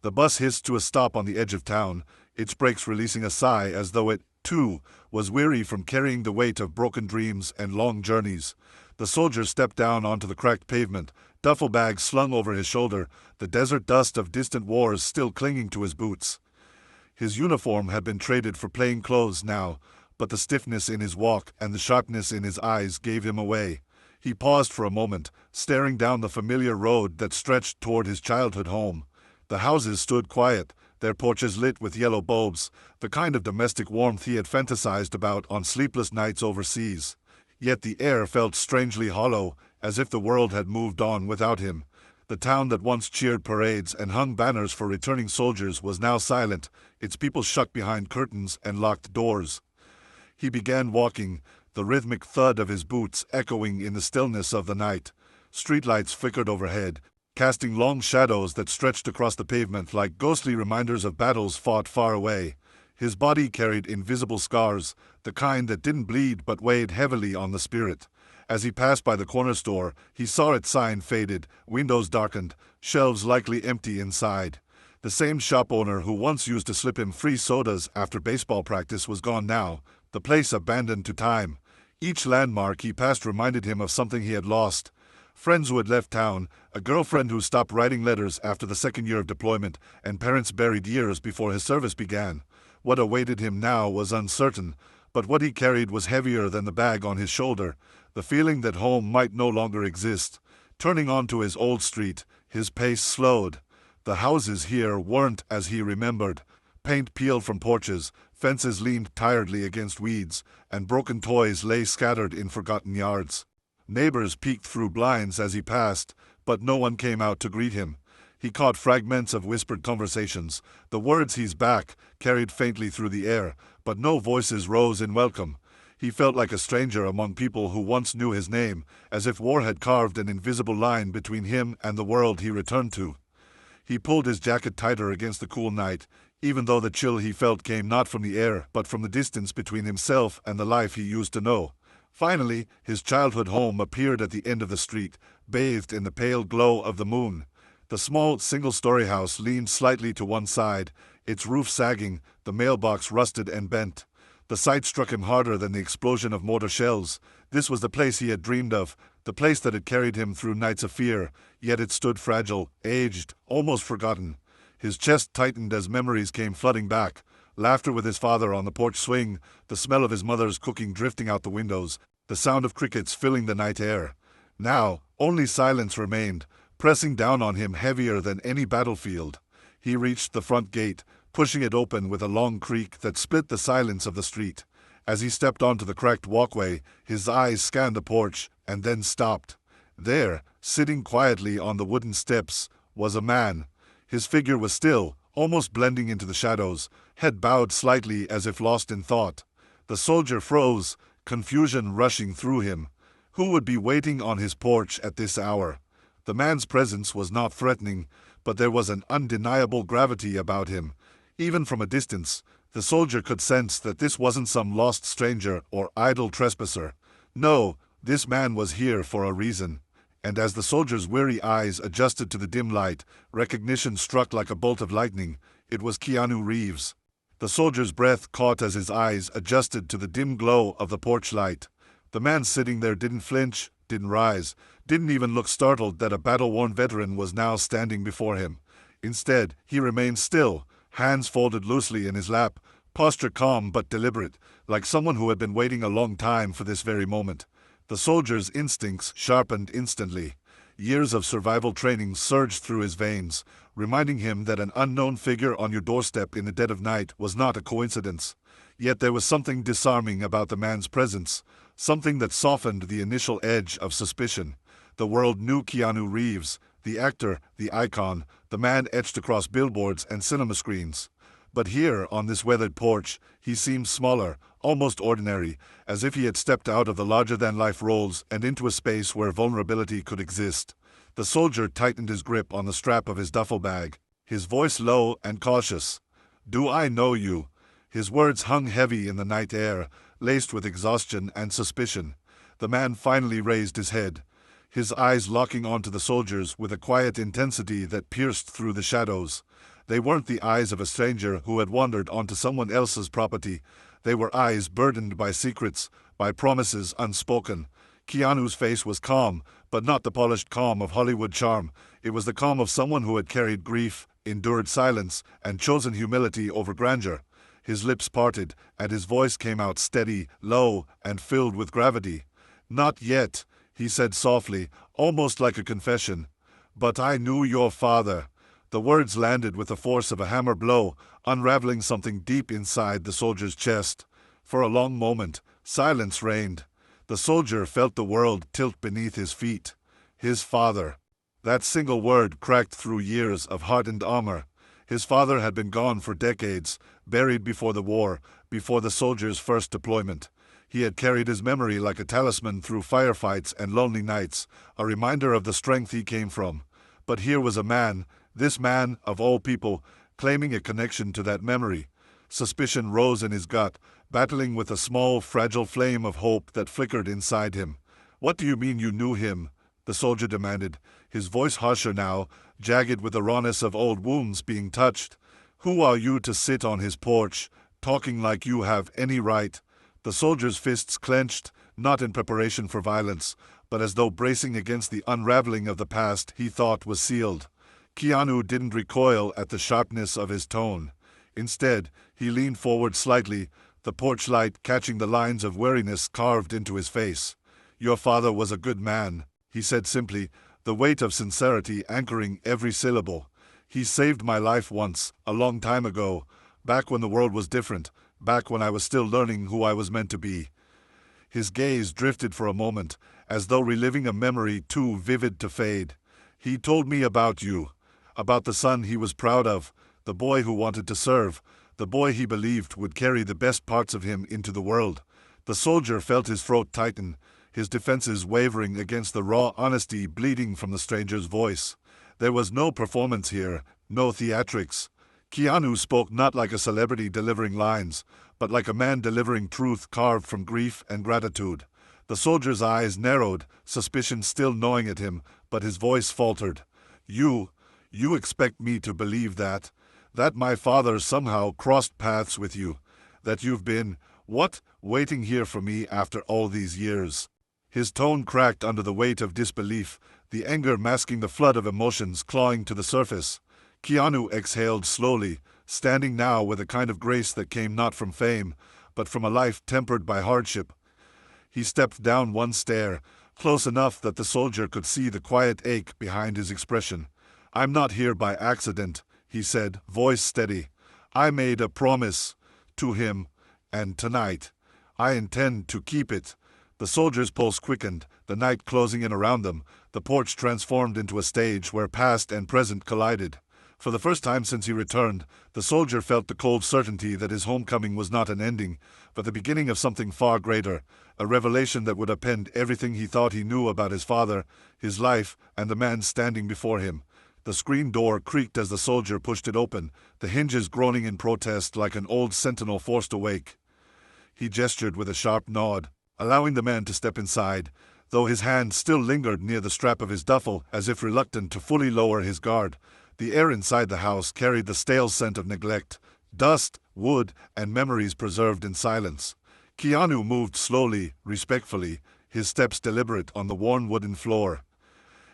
The bus hissed to a stop on the edge of town, its brakes releasing a sigh as though it, too, was weary from carrying the weight of broken dreams and long journeys. The soldier stepped down onto the cracked pavement, duffel bag slung over his shoulder, the desert dust of distant wars still clinging to his boots. His uniform had been traded for plain clothes now, but the stiffness in his walk and the sharpness in his eyes gave him away. He paused for a moment, staring down the familiar road that stretched toward his childhood home. The houses stood quiet, their porches lit with yellow bulbs, the kind of domestic warmth he had fantasized about on sleepless nights overseas. Yet the air felt strangely hollow, as if the world had moved on without him. The town that once cheered parades and hung banners for returning soldiers was now silent, its people shut behind curtains and locked doors. He began walking, the rhythmic thud of his boots echoing in the stillness of the night. Streetlights flickered overhead, casting long shadows that stretched across the pavement like ghostly reminders of battles fought far away. His body carried invisible scars, the kind that didn't bleed but weighed heavily on the spirit. As he passed by the corner store, he saw its sign faded, windows darkened, shelves likely empty inside. The same shop owner who once used to slip him free sodas after baseball practice was gone now, the place abandoned to time. Each landmark he passed reminded him of something he had lost. Friends who had left town, a girlfriend who stopped writing letters after the second year of deployment, and parents buried years before his service began. What awaited him now was uncertain, but what he carried was heavier than the bag on his shoulder, the feeling that home might no longer exist. Turning onto his old street, his pace slowed. The houses here weren't as he remembered. Paint peeled from porches, fences leaned tiredly against weeds, and broken toys lay scattered in forgotten yards. Neighbors peeked through blinds as he passed, but no one came out to greet him. He caught fragments of whispered conversations. The words "he's back" carried faintly through the air, but no voices rose in welcome. He felt like a stranger among people who once knew his name, as if war had carved an invisible line between him and the world he returned to. He pulled his jacket tighter against the cool night, even though the chill he felt came not from the air but from the distance between himself and the life he used to know. Finally, his childhood home appeared at the end of the street, bathed in the pale glow of the moon. The small, single-story house leaned slightly to one side, its roof sagging, the mailbox rusted and bent. The sight struck him harder than the explosion of mortar shells. This was the place he had dreamed of, the place that had carried him through nights of fear, yet it stood fragile, aged, almost forgotten. His chest tightened as memories came flooding back. Laughter with his father on the porch swing, the smell of his mother's cooking drifting out the windows, the sound of crickets filling the night air. Now, only silence remained, pressing down on him heavier than any battlefield. He reached the front gate, pushing it open with a long creak that split the silence of the street. As he stepped onto the cracked walkway, his eyes scanned the porch and then stopped. There, sitting quietly on the wooden steps, was a man. His figure was still, almost blending into the shadows, head bowed slightly as if lost in thought. The soldier froze, confusion rushing through him. Who would be waiting on his porch at this hour? The man's presence was not threatening, but there was an undeniable gravity about him. Even from a distance, the soldier could sense that this wasn't some lost stranger or idle trespasser. No, this man was here for a reason. And as the soldier's weary eyes adjusted to the dim light, recognition struck like a bolt of lightning. It was Keanu Reeves. The soldier's breath caught as his eyes adjusted to the dim glow of the porch light. The man sitting there didn't flinch, didn't rise, didn't even look startled that a battle-worn veteran was now standing before him. Instead, he remained still, hands folded loosely in his lap, posture calm but deliberate, like someone who had been waiting a long time for this very moment. The soldier's instincts sharpened instantly. Years of survival training surged through his veins, reminding him that an unknown figure on your doorstep in the dead of night was not a coincidence. Yet there was something disarming about the man's presence, something that softened the initial edge of suspicion. The world knew Keanu Reeves, the actor, the icon, the man etched across billboards and cinema screens. But here, on this weathered porch, he seemed smaller, almost ordinary, as if he had stepped out of the larger-than-life roles and into a space where vulnerability could exist. The soldier tightened his grip on the strap of his duffel bag, his voice low and cautious. "Do I know you?" His words hung heavy in the night air, laced with exhaustion and suspicion. The man finally raised his head, his eyes locking onto the soldier's with a quiet intensity that pierced through the shadows. They weren't the eyes of a stranger who had wandered onto someone else's property. They were eyes burdened by secrets, by promises unspoken. Keanu's face was calm, but not the polished calm of Hollywood charm. It was the calm of someone who had carried grief, endured silence, and chosen humility over grandeur. His lips parted, and his voice came out steady, low, and filled with gravity. "Not yet," he said softly, almost like a confession. "But I knew your father." The words landed with the force of a hammer blow, unraveling something deep inside the soldier's chest. For a long moment, silence reigned. The soldier felt the world tilt beneath his feet. His father. That single word cracked through years of hardened armor. His father had been gone for decades, buried before the war, before the soldier's first deployment. He had carried his memory like a talisman through firefights and lonely nights, a reminder of the strength he came from. But here was a man, this man, of all people, claiming a connection to that memory. Suspicion rose in his gut, battling with a small, fragile flame of hope that flickered inside him. "What do you mean you knew him?" the soldier demanded, his voice harsher now, jagged with the rawness of old wounds being touched. "Who are you to sit on his porch, talking like you have any right?" The soldier's fists clenched, not in preparation for violence, but as though bracing against the unraveling of the past he thought was sealed. Keanu didn't recoil at the sharpness of his tone. Instead, he leaned forward slightly, the porch light catching the lines of weariness carved into his face. "Your father was a good man," he said simply, the weight of sincerity anchoring every syllable. "He saved my life once, a long time ago, back when the world was different, back when I was still learning who I was meant to be." His gaze drifted for a moment, as though reliving a memory too vivid to fade. "He told me about you, about the son he was proud of, the boy who wanted to serve, the boy he believed would carry the best parts of him into the world." The soldier felt his throat tighten, his defenses wavering against the raw honesty bleeding from the stranger's voice. There was no performance here, no theatrics. Keanu spoke not like a celebrity delivering lines, but like a man delivering truth carved from grief and gratitude. The soldier's eyes narrowed, suspicion still gnawing at him, but his voice faltered. You expect me to believe that? That my father somehow crossed paths with you? That you've been, waiting here for me after all these years?" His tone cracked under the weight of disbelief, the anger masking the flood of emotions clawing to the surface. Keanu exhaled slowly, standing now with a kind of grace that came not from fame, but from a life tempered by hardship. He stepped down one stair, close enough that the soldier could see the quiet ache behind his expression. "I'm not here by accident," he said, voice steady. "I made a promise to him, and tonight, I intend to keep it." The soldier's pulse quickened, the night closing in around them, the porch transformed into a stage where past and present collided. For the first time since he returned, the soldier felt the cold certainty that his homecoming was not an ending, but the beginning of something far greater, a revelation that would upend everything he thought he knew about his father, his life, and the man standing before him. The screen door creaked as the soldier pushed it open, the hinges groaning in protest like an old sentinel forced awake. He gestured with a sharp nod, allowing the man to step inside, though his hand still lingered near the strap of his duffel as if reluctant to fully lower his guard. The air inside the house carried the stale scent of neglect, dust, wood, and memories preserved in silence. Keanu moved slowly, respectfully, his steps deliberate on the worn wooden floor.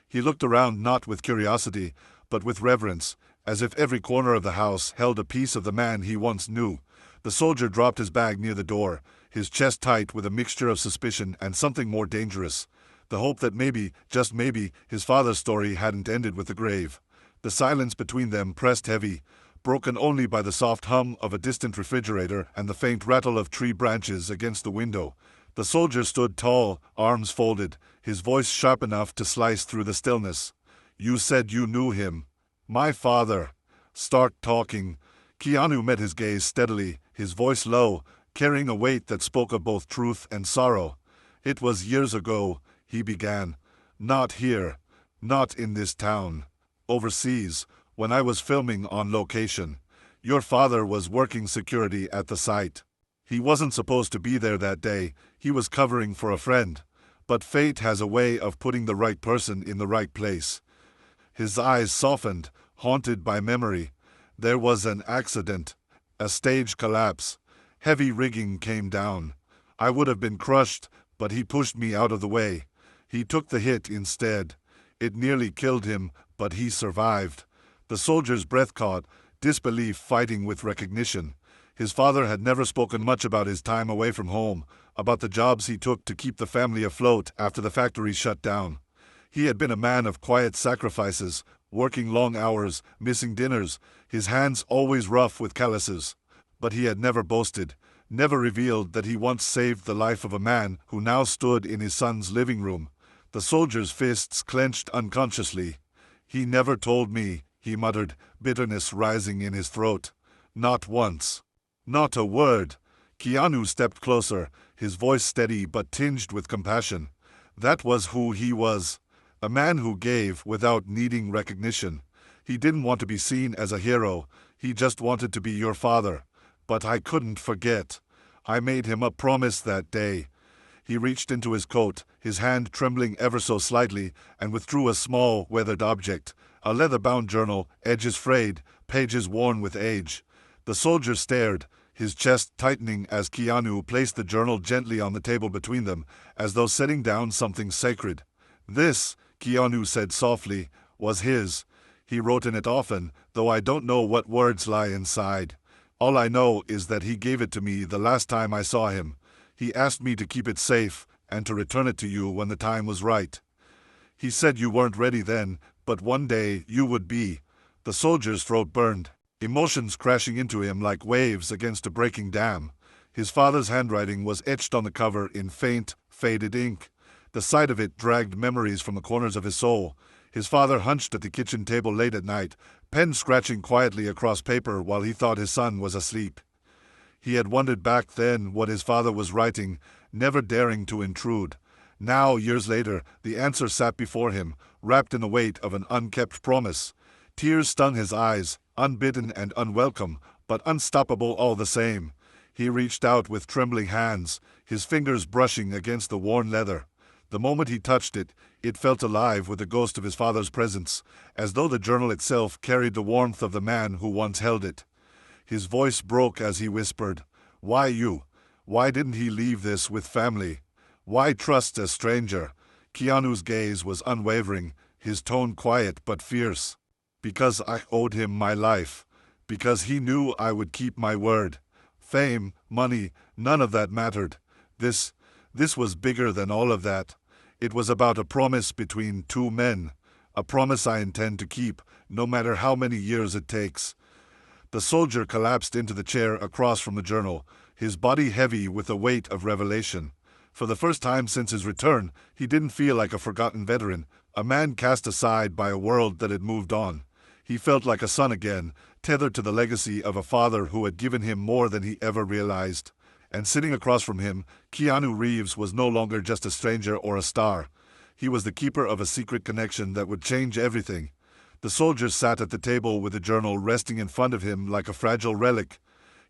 He looked around not with curiosity, but with reverence, as if every corner of the house held a piece of the man he once knew. The soldier dropped his bag near the door, his chest tight with a mixture of suspicion and something more dangerous, the hope that maybe, just maybe, his father's story hadn't ended with the grave. The silence between them pressed heavy, broken only by the soft hum of a distant refrigerator and the faint rattle of tree branches against the window. The soldier stood tall, arms folded, his voice sharp enough to slice through the stillness. "You said you knew him. My father." "Start talking." Keanu met his gaze steadily, his voice low, carrying a weight that spoke of both truth and sorrow. "It was years ago," he began. "Not here. Not in this town. Overseas, when I was filming on location. Your father was working security at the site. He wasn't supposed to be there that day, he was covering for a friend. But fate has a way of putting the right person in the right place." His eyes softened, haunted by memory. There was an accident. A stage collapse. Heavy rigging came down. I would have been crushed, but he pushed me out of the way. He took the hit instead. It nearly killed him, but he survived. The soldier's breath caught, disbelief fighting with recognition. His father had never spoken much about his time away from home, about the jobs he took to keep the family afloat after the factory shut down. He had been a man of quiet sacrifices, working long hours, missing dinners, his hands always rough with calluses. But he had never boasted, never revealed that he once saved the life of a man who now stood in his son's living room. The soldier's fists clenched unconsciously. "He never told me," he muttered, bitterness rising in his throat. "Not once. Not a word." Keanu stepped closer, his voice steady but tinged with compassion. That was who he was. A man who gave without needing recognition. He didn't want to be seen as a hero. He just wanted to be your father. But I couldn't forget. I made him a promise that day. He reached into his coat, his hand trembling ever so slightly, and withdrew a small, weathered object, a leather-bound journal, edges frayed, pages worn with age. The soldier stared, his chest tightening as Keanu placed the journal gently on the table between them, as though setting down something sacred. "This," Keanu said softly, "was his. He wrote in it often, though I don't know what words lie inside. All I know is that he gave it to me the last time I saw him. He asked me to keep it safe and to return it to you when the time was right. He said you weren't ready then, but one day you would be." The soldier's throat burned, emotions crashing into him like waves against a breaking dam. His father's handwriting was etched on the cover in faint, faded ink. The sight of it dragged memories from the corners of his soul. His father hunched at the kitchen table late at night, pen scratching quietly across paper while he thought his son was asleep. He had wondered back then what his father was writing, never daring to intrude. Now, years later, the answer sat before him, wrapped in the weight of an unkept promise. Tears stung his eyes, unbidden and unwelcome, but unstoppable all the same. He reached out with trembling hands, his fingers brushing against the worn leather. The moment he touched it, it felt alive with the ghost of his father's presence, as though the journal itself carried the warmth of the man who once held it. His voice broke as he whispered, "Why you? Why didn't he leave this with family? Why trust a stranger?" Keanu's gaze was unwavering, his tone quiet but fierce. "Because I owed him my life. Because he knew I would keep my word. Fame, money, none of that mattered. This was bigger than all of that. It was about a promise between two men. A promise I intend to keep, no matter how many years it takes." The soldier collapsed into the chair across from the journal, his body heavy with the weight of revelation. For the first time since his return, he didn't feel like a forgotten veteran, a man cast aside by a world that had moved on. He felt like a son again, tethered to the legacy of a father who had given him more than he ever realized. And sitting across from him, Keanu Reeves was no longer just a stranger or a star. He was the keeper of a secret connection that would change everything. The soldier sat at the table with the journal resting in front of him like a fragile relic,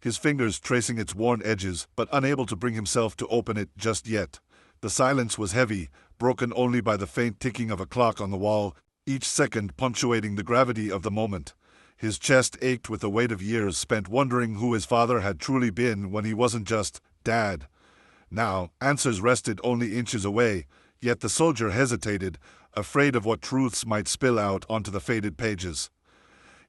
his fingers tracing its worn edges, but unable to bring himself to open it just yet. The silence was heavy, broken only by the faint ticking of a clock on the wall, each second punctuating the gravity of the moment. His chest ached with the weight of years spent wondering who his father had truly been when he wasn't just Dad. Now, answers rested only inches away, yet the soldier hesitated, afraid of what truths might spill out onto the faded pages.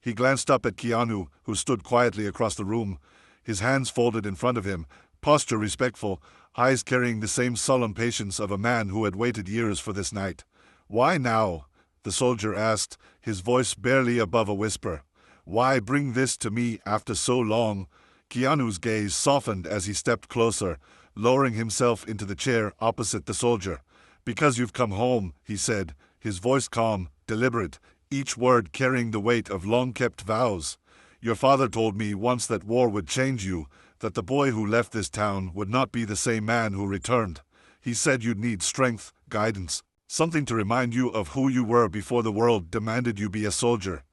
He glanced up at Keanu, who stood quietly across the room, his hands folded in front of him, posture respectful, eyes carrying the same solemn patience of a man who had waited years for this night. "Why now?" the soldier asked, his voice barely above a whisper. "Why bring this to me after so long?" Keanu's gaze softened as he stepped closer, lowering himself into the chair opposite the soldier. "Because you've come home," he said, his voice calm, deliberate, each word carrying the weight of long-kept vows. "Your father told me once that war would change you, that the boy who left this town would not be the same man who returned. He said you'd need strength, guidance, something to remind you of who you were before the world demanded you be a soldier."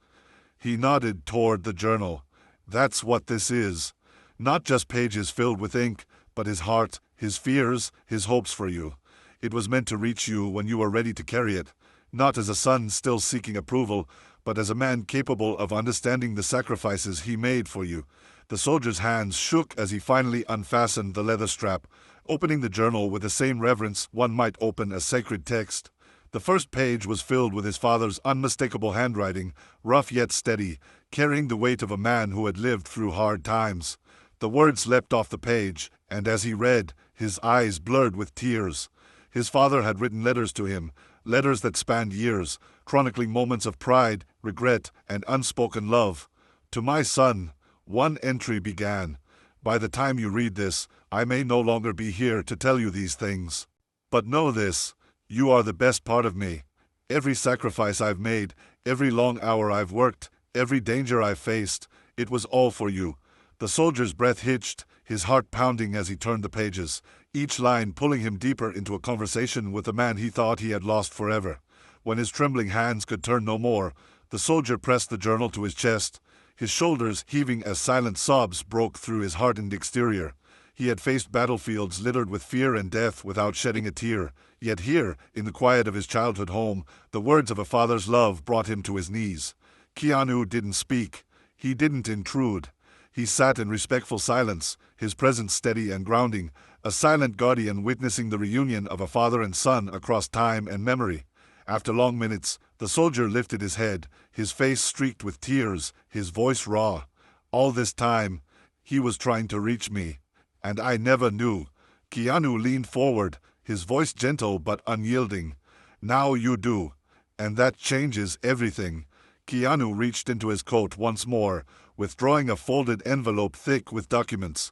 He nodded toward the journal. "That's what this is. Not just pages filled with ink, but his heart, his fears, his hopes for you. It was meant to reach you when you were ready to carry it, not as a son still seeking approval, but as a man capable of understanding the sacrifices he made for you. The soldier's hands shook as he finally unfastened the leather strap, opening the journal with the same reverence one might open a sacred text. The first page was filled with his father's unmistakable handwriting, rough yet steady, carrying the weight of a man who had lived through hard times. The words leapt off the page, and as he read, his eyes blurred with tears. His father had written letters to him, letters that spanned years, chronicling moments of pride, regret, and unspoken love. "To my son," one entry began, "by the time you read this, I may no longer be here to tell you these things. But know this, you are the best part of me. Every sacrifice I've made, every long hour I've worked, every danger I've faced, it was all for you." The soldier's breath hitched, his heart pounding as he turned the pages, each line pulling him deeper into a conversation with the man he thought he had lost forever. When his trembling hands could turn no more, the soldier pressed the journal to his chest, his shoulders heaving as silent sobs broke through his hardened exterior. He had faced battlefields littered with fear and death without shedding a tear, yet here, in the quiet of his childhood home, the words of a father's love brought him to his knees. Keanu didn't speak. He didn't intrude. He sat in respectful silence, his presence steady and grounding, a silent guardian witnessing the reunion of a father and son across time and memory. After long minutes, the soldier lifted his head, his face streaked with tears, his voice raw. "All this time, he was trying to reach me. And I never knew." Keanu leaned forward, his voice gentle but unyielding. "Now you do. And that changes everything." Keanu reached into his coat once more, withdrawing a folded envelope thick with documents.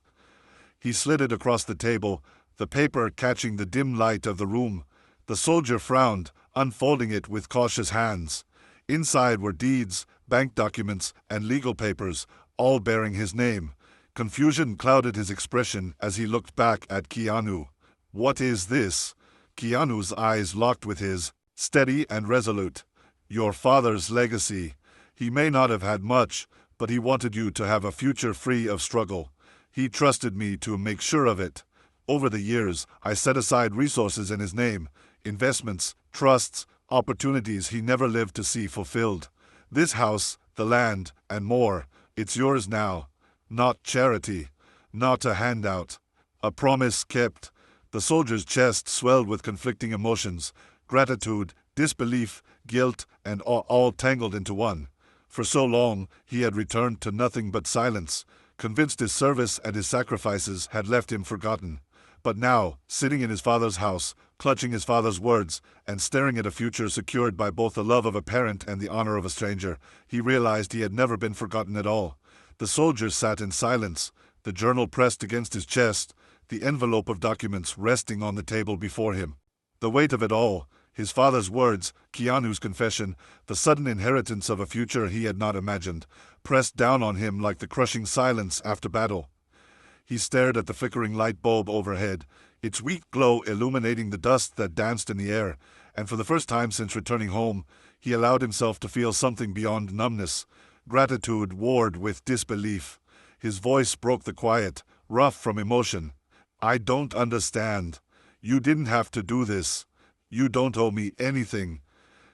He slid it across the table, the paper catching the dim light of the room. The soldier frowned, unfolding it with cautious hands. Inside were deeds, bank documents, and legal papers, all bearing his name. Confusion clouded his expression as he looked back at Keanu. "What is this?" Keanu's eyes locked with his, steady and resolute. "Your father's legacy. He may not have had much, but he wanted you to have a future free of struggle. He trusted me to make sure of it. Over the years, I set aside resources in his name, investments, trusts, opportunities he never lived to see fulfilled. This house, the land, and more, it's yours now. Not charity, not a handout. A promise kept." The soldier's chest swelled with conflicting emotions, gratitude, disbelief, guilt, and all tangled into one. For so long, he had returned to nothing but silence, convinced his service and his sacrifices had left him forgotten. But now, sitting in his father's house, clutching his father's words, and staring at a future secured by both the love of a parent and the honor of a stranger, he realized he had never been forgotten at all. The soldier sat in silence, the journal pressed against his chest, the envelope of documents resting on the table before him. The weight of it all, his father's words, Keanu's confession, the sudden inheritance of a future he had not imagined, pressed down on him like the crushing silence after battle. He stared at the flickering light bulb overhead, its weak glow illuminating the dust that danced in the air, and for the first time since returning home, he allowed himself to feel something beyond numbness. Gratitude warred with disbelief. His voice broke the quiet, rough from emotion. "I don't understand. You didn't have to do this. You don't owe me anything."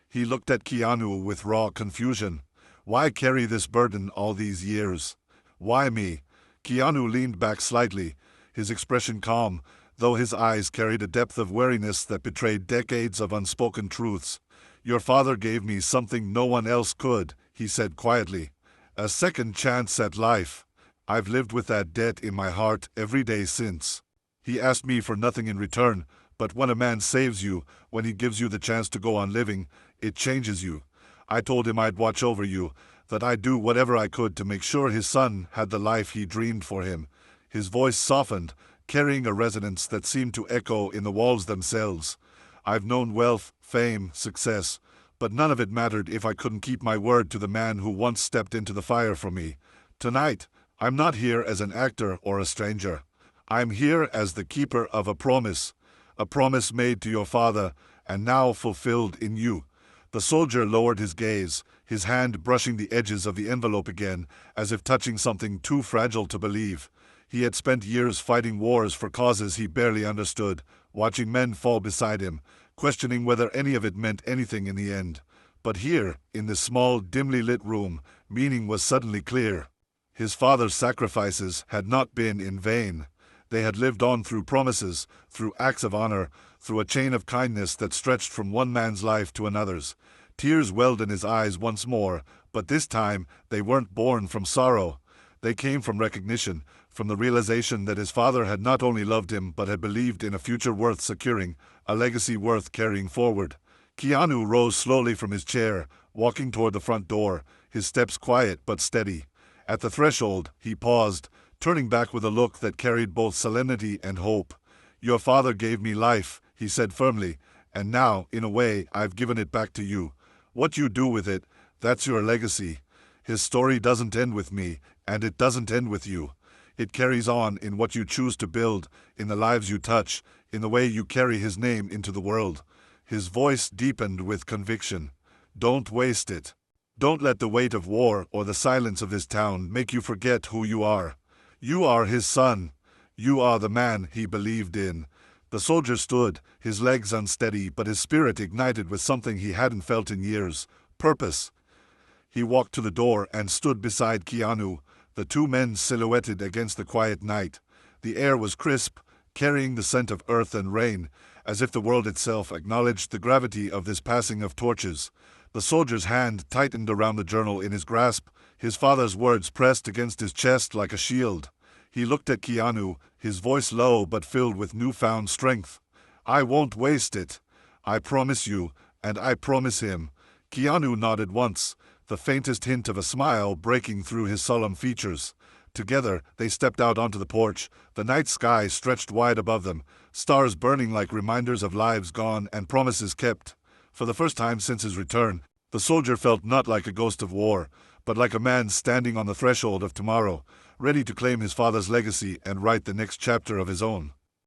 He looked at Keanu with raw confusion. "Why carry this burden all these years? Why me?" Keanu leaned back slightly, his expression calm, though his eyes carried a depth of weariness that betrayed decades of unspoken truths. "Your father gave me something no one else could," he said quietly. "A second chance at life. I've lived with that debt in my heart every day since. He asked me for nothing in return, but when a man saves you, when he gives you the chance to go on living, it changes you. I told him I'd watch over you, that I'd do whatever I could to make sure his son had the life he dreamed for him." His voice softened, carrying a resonance that seemed to echo in the walls themselves. "I've known wealth, fame, success, but none of it mattered if I couldn't keep my word to the man who once stepped into the fire for me. Tonight, I'm not here as an actor or a stranger. I'm here as the keeper of a promise made to your father, and now fulfilled in you." The soldier lowered his gaze, his hand brushing the edges of the envelope again, as if touching something too fragile to believe. He had spent years fighting wars for causes he barely understood, watching men fall beside him, questioning whether any of it meant anything in the end. But here, in this small, dimly lit room, meaning was suddenly clear. His father's sacrifices had not been in vain. They had lived on through promises, through acts of honor, through a chain of kindness that stretched from one man's life to another's. Tears welled in his eyes once more, but this time they weren't born from sorrow. They came from recognition, from the realization that his father had not only loved him but had believed in a future worth securing, a legacy worth carrying forward. Keanu rose slowly from his chair, walking toward the front door, his steps quiet but steady. At the threshold, he paused, turning back with a look that carried both solemnity and hope. "Your father gave me life," he said firmly, "and now, in a way, I've given it back to you. What you do with it, that's your legacy. His story doesn't end with me, and it doesn't end with you. It carries on in what you choose to build, in the lives you touch, in the way you carry his name into the world." His voice deepened with conviction. "Don't waste it. Don't let the weight of war or the silence of this town make you forget who you are. You are his son. You are the man he believed in." The soldier stood, his legs unsteady but his spirit ignited with something he hadn't felt in years: purpose. He walked to the door and stood beside Keanu, the two men silhouetted against the quiet night. The air was crisp, carrying the scent of earth and rain, as if the world itself acknowledged the gravity of this passing of torches. The soldier's hand tightened around the journal in his grasp, his father's words pressed against his chest like a shield. He looked at Keanu, his voice low but filled with newfound strength. "I won't waste it. I promise you, and I promise him." Keanu nodded once, the faintest hint of a smile breaking through his solemn features. Together, they stepped out onto the porch. The night sky stretched wide above them, stars burning like reminders of lives gone and promises kept. For the first time since his return, the soldier felt not like a ghost of war, but like a man standing on the threshold of tomorrow, ready to claim his father's legacy and write the next chapter of his own.